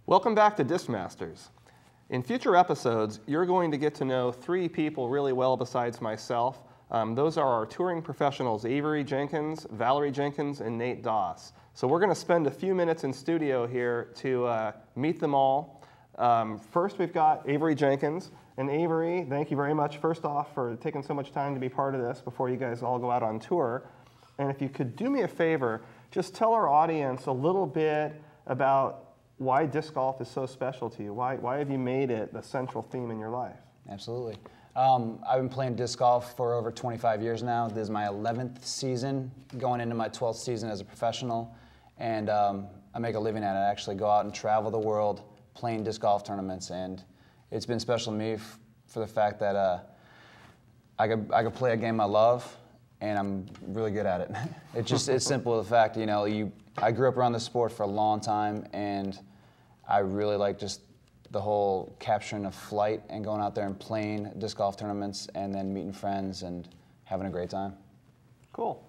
Welcome back to DiscMasters. In future episodes, you're going to get to know 3 people really well besides myself. Those are our touring professionals, Avery Jenkins, Valerie Jenkins, and Nate Doss. So we're going to spend a few minutes in studio here to meet them all. First, we've got Avery Jenkins. And Avery, thank you very much, first off, for taking so much time to be part of this before you guys all go out on tour. And if you could do me a favor, just tell our audience a little bit about why disc golf is so special to you. Why have you made it the central theme in your life? Absolutely. I've been playing disc golf for over 25 years now. This is my 11th season, going into my 12th season as a professional. And I make a living at it. I actually go out and travel the world playing disc golf tournaments. And it's been special to me for the fact that I could play a game I love, and I'm really good at it. It's simple, the fact, you know, I grew up around the sport for a long time, and I really like just the whole capturing of flight and going out there and playing disc golf tournaments and then meeting friends and having a great time. Cool.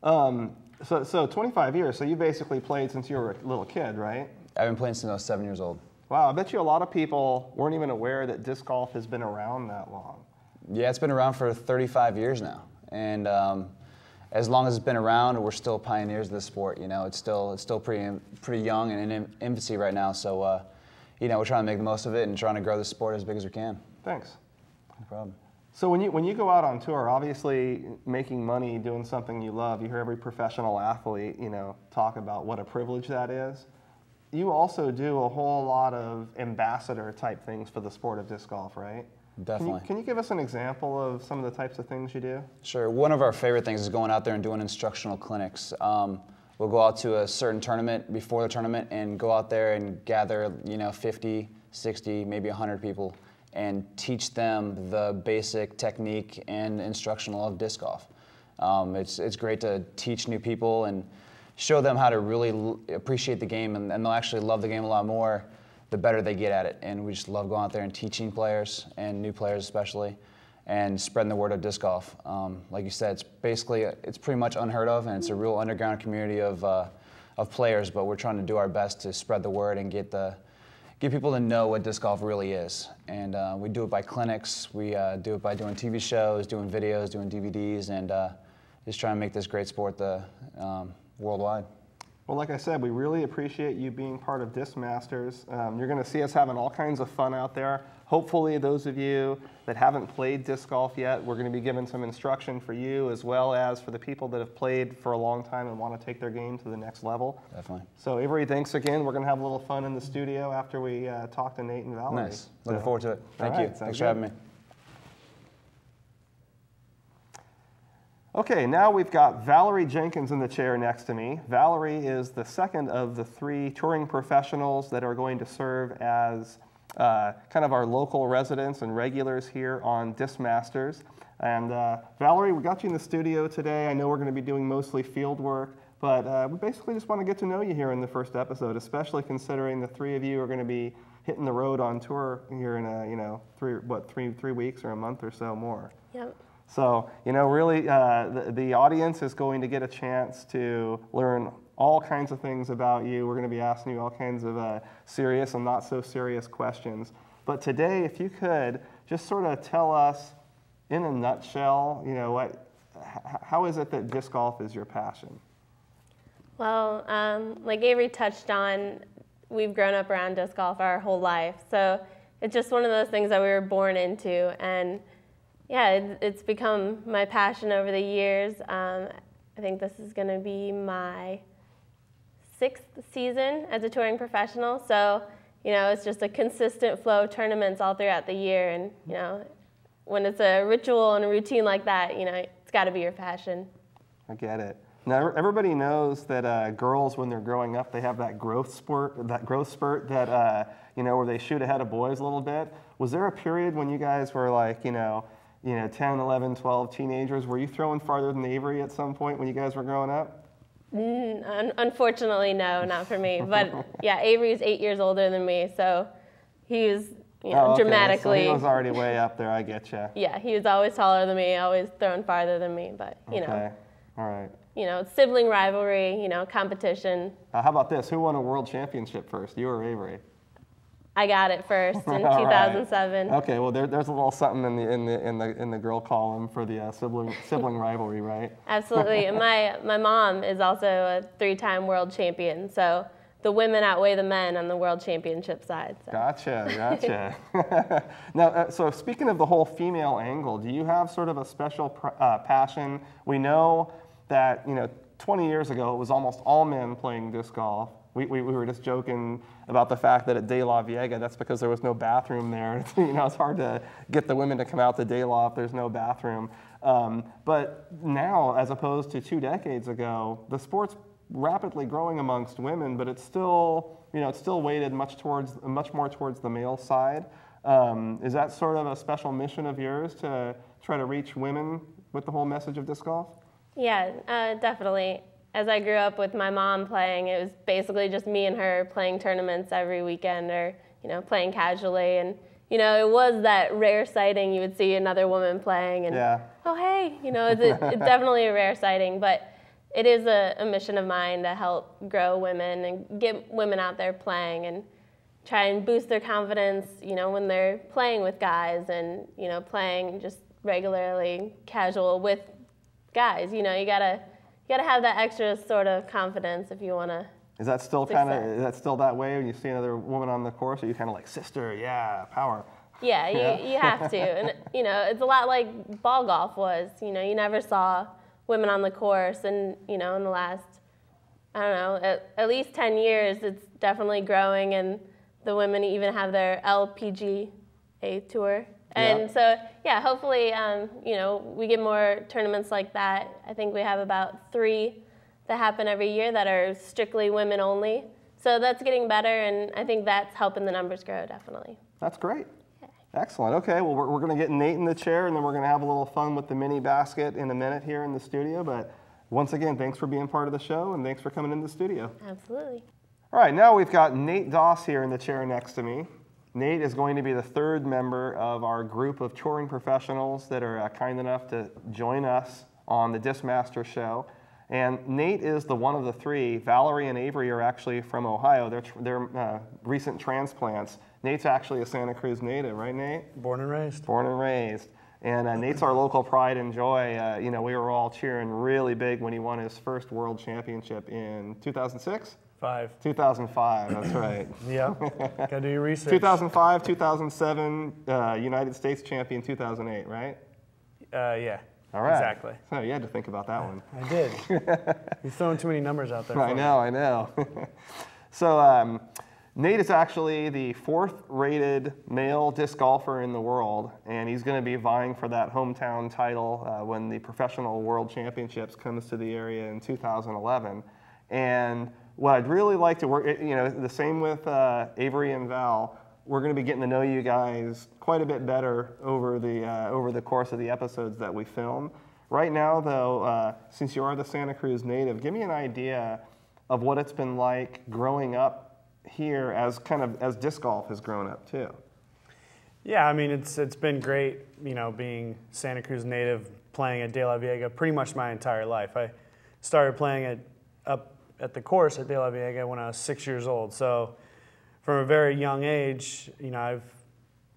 So 25 years, so you basically played since you were a little kid, right? I've been playing since I was 7 years old. Wow, I bet you a lot of people weren't even aware that disc golf has been around that long. Yeah, it's been around for 35 years now. And as long as it's been around, we're still pioneers of the sport. You know, it's still pretty young and in infancy right now. So, you know, we're trying to make the most of it and trying to grow the sport as big as we can. Thanks. No problem. So when you go out on tour, obviously making money doing something you love, you hear every professional athlete, you know, talk about what a privilege that is. You also do a whole lot of ambassador type things for the sport of disc golf, right? Definitely. Can you give us an example of some of the types of things you do? Sure. One of our favorite things is going out there and doing instructional clinics. We'll go out to a certain tournament before the tournament and go out there and gather, you know, 50, 60, maybe 100 people and teach them the basic technique and instructional of disc golf. It's great to teach new people and show them how to really appreciate the game, and they'll actually love the game a lot more the better they get at it. And we just love going out there and teaching players, and new players especially, and spreading the word of disc golf. Like you said, it's pretty much unheard of, and it's a real underground community of players, but we're trying to do our best to spread the word and get people to know what disc golf really is. And we do it by clinics, we do it by doing TV shows, doing videos, doing DVDs, and just trying to make this great sport worldwide. Well, like I said, we really appreciate you being part of DiscMasters. You're going to see us having all kinds of fun out there. Hopefully, those of you that haven't played disc golf yet, we're going to be giving some instruction for you, as well as for the people that have played for a long time and want to take their game to the next level. Definitely. So, Avery, thanks again. We're going to have a little fun in the studio after we talk to Nate and Valerie. Nice. Looking forward to it. Thank you. Thanks for having me. Okay, now we've got Valerie Jenkins in the chair next to me. Valerie is the second of the 3 touring professionals that are going to serve as kind of our local residents and regulars here on DiscMasters. And Valerie, we got you in the studio today. I know we're going to be doing mostly field work, but we basically just want to get to know you here in the first episode, especially considering the 3 of you are going to be hitting the road on tour here in three weeks or a month or so more. Yep. So, really, the audience is going to get a chance to learn all kinds of things about you. We're going to be asking you all kinds of serious and not so serious questions. But today, if you could just sort of tell us in a nutshell, how is it that disc golf is your passion? Well, like Avery touched on, we've grown up around disc golf our whole life. So it's just one of those things that we were born into. And yeah, it's become my passion over the years. I think this is going to be my 6th season as a touring professional. So, it's just a consistent flow of tournaments all throughout the year. And, when it's a ritual and a routine like that, it's got to be your passion. I get it. Now, everybody knows that girls, when they're growing up, they have that growth spurt that, where they shoot ahead of boys a little bit. Was there a period when you guys were like, 10, 11, 12 teenagers? Were you throwing farther than Avery at some point when you guys were growing up? Unfortunately, no, not for me. But yeah, Avery's 8 years older than me, so he was, dramatically. So he was already way up there. I get you. Yeah, he was always taller than me, always throwing farther than me. But Okay. All right. Sibling rivalry, competition. How about this? Who won a world championship first, you or Avery? I got it first in 2007. Right. Okay, well there's a little something in the girl column for the sibling rivalry, right? Absolutely. And my mom is also a 3-time world champion, so the women outweigh the men on the world championship side. So. Gotcha. Now, so speaking of the whole female angle, do you have sort of a special passion? We know that 20 years ago it was almost all men playing disc golf. We were just joking about the fact that at De La Viega, that's because there was no bathroom there. It's hard to get the women to come out to De La if there's no bathroom. But now, as opposed to 2 decades ago, the sport's rapidly growing amongst women, but it's still weighted much more towards the male side. Is that sort of a special mission of yours to try to reach women with the whole message of disc golf? Yeah, definitely. As I grew up with my mom playing, it was basically just me and her playing tournaments every weekend or, playing casually. And, it was that rare sighting. You would see another woman playing and, yeah. Oh, hey, it's definitely a rare sighting. But it is a mission of mine to help grow women and get women out there playing and try and boost their confidence, when they're playing with guys and, playing just regularly casual with guys. You gotta have that extra sort of confidence if you want to. Is that still that way when you see another woman on the course? Are you kind of like, sister, yeah, power? Yeah, you have to. And, it's a lot like ball golf was. You never saw women on the course. And, in the last, I don't know, at least 10 years, it's definitely growing. And the women even have their LPGA tour. And so, yeah, hopefully, we get more tournaments like that. I think we have about 3 that happen every year that are strictly women only. So that's getting better, and I think that's helping the numbers grow, definitely. That's great. Yeah. Excellent. Okay, well, we're going to get Nate in the chair, and then we're going to have a little fun with the mini basket in a minute here in the studio. But once again, thanks for being part of the show, and thanks for coming in the studio. Absolutely. All right, now we've got Nate Doss here in the chair next to me. Nate is going to be the 3rd member of our group of touring professionals that are kind enough to join us on the DiscMasters show. And Nate is the one of the 3. Valerie and Avery are actually from Ohio. They're recent transplants. Nate's actually a Santa Cruz native, right, Nate? Born and raised. Born and raised. And Nate's our local pride and joy. We were all cheering really big when he won his first world championship in 2006? 2005, that's right. Yep, gotta do your research. 2005, 2007, United States champion 2008, right? Yeah. All right. Exactly. So you had to think about that one. I did. You're throwing too many numbers out there. I know. So Nate is actually the 4th rated male disc golfer in the world, and he's going to be vying for that hometown title when the Professional World Championships comes to the area in 2011. And what I'd really like to work, the same with Avery and Val, we're going to be getting to know you guys quite a bit better over the course of the episodes that we film. Right now, though, since you are the Santa Cruz native, give me an idea of what it's been like growing up here as disc golf has grown up too. Yeah, I mean, it's been great, you know, being Santa Cruz native, playing at De La Viega pretty much my entire life. I started playing up at the course at De La Viega when I was 6 years old. So from a very young age, you know, I've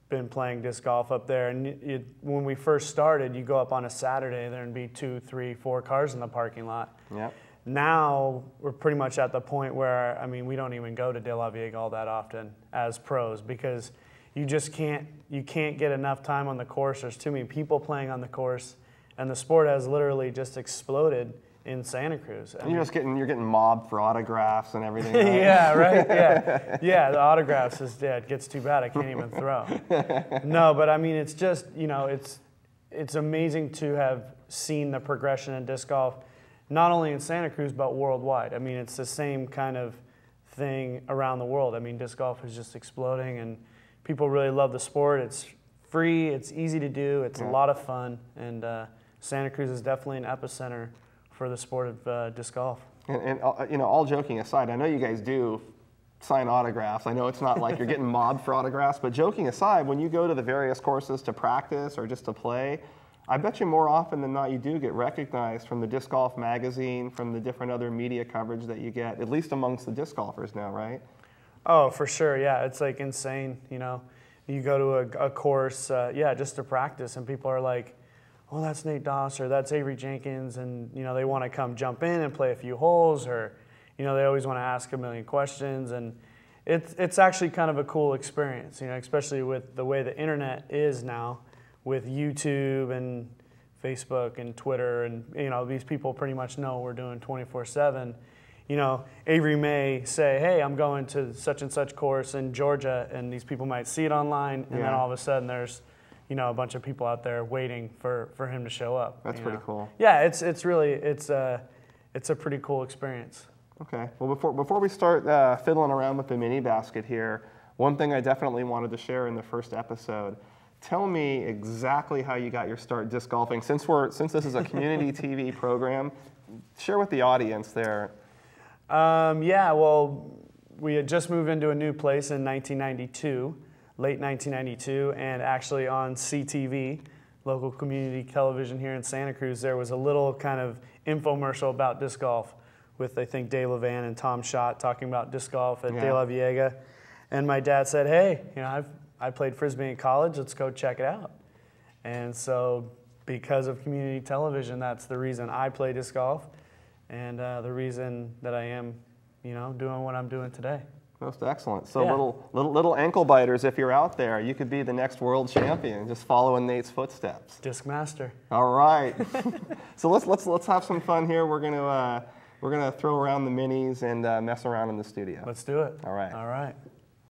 been playing disc golf up there. And when we first started, you go up on a Saturday, there'd be 2, 3, 4 cars in the parking lot. Yep. Now we're pretty much at the point where, I mean, we don't even go to De La Viega all that often as pros because you just can't get enough time on the course. There's too many people playing on the course, and the sport has literally just exploded in Santa Cruz. I mean, you're getting mobbed for autographs and everything. Right? Yeah, right. Yeah, yeah. The autographs it gets too bad. I can't even throw. No, but I mean, it's just, you know, it's amazing to have seen the progression in disc golf, not only in Santa Cruz but worldwide. I mean, it's the same kind of thing around the world. I mean, disc golf is just exploding, and people really love the sport. It's free. It's easy to do. It's a lot of fun, and Santa Cruz is definitely an epicenter for the sport of disc golf. And you know, all joking aside, I know you guys do sign autographs. I know it's not like you're getting mobbed for autographs, but joking aside, when you go to the various courses to practice or just to play, I bet you more often than not you do get recognized from the Disc Golf magazine, from the different other media coverage that you get, at least amongst the disc golfers now, right? Oh, for sure, yeah. It's like insane, you know. You go to a course, yeah, just to practice, and people are like, oh, that's Nate Doss, or that's Avery Jenkins, and, you know, they want to come jump in and play a few holes, or, you know, they always want to ask a million questions, and it's actually kind of a cool experience, you know, especially with the way the internet is now, with YouTube and Facebook and Twitter, and, you know, these people pretty much know what we're doing 24/7. You know, Avery may say, hey, I'm going to such and such course in Georgia, and these people might see it online, and then all of a sudden there's, you know, a bunch of people out there waiting for him to show up. That's pretty cool. Yeah, it's a pretty cool experience. Okay. Well, before we start fiddling around with the mini basket here, one thing I definitely wanted to share in the first episode. Tell me exactly how you got your start disc golfing. Since this is a community TV program, share with the audience there. Yeah, well, we had just moved into a new place in 1992, late 1992, and actually on CTV, local community television here in Santa Cruz, there was a little kind of infomercial about disc golf with, I think, Dave Levan and Tom Schott talking about disc golf at De La Viega. And my dad said, hey, you know, I played Frisbee in college, let's go check it out. And so because of community television, that's the reason I play disc golf, and the reason that I am, you know, doing what I'm doing today. Most excellent. So little ankle biters, if you're out there, you could be the next world champion, just following Nate's footsteps. DiscMaster. All right. So let's have some fun here. We're gonna throw around the minis and mess around in the studio. Let's do it. All right. All right.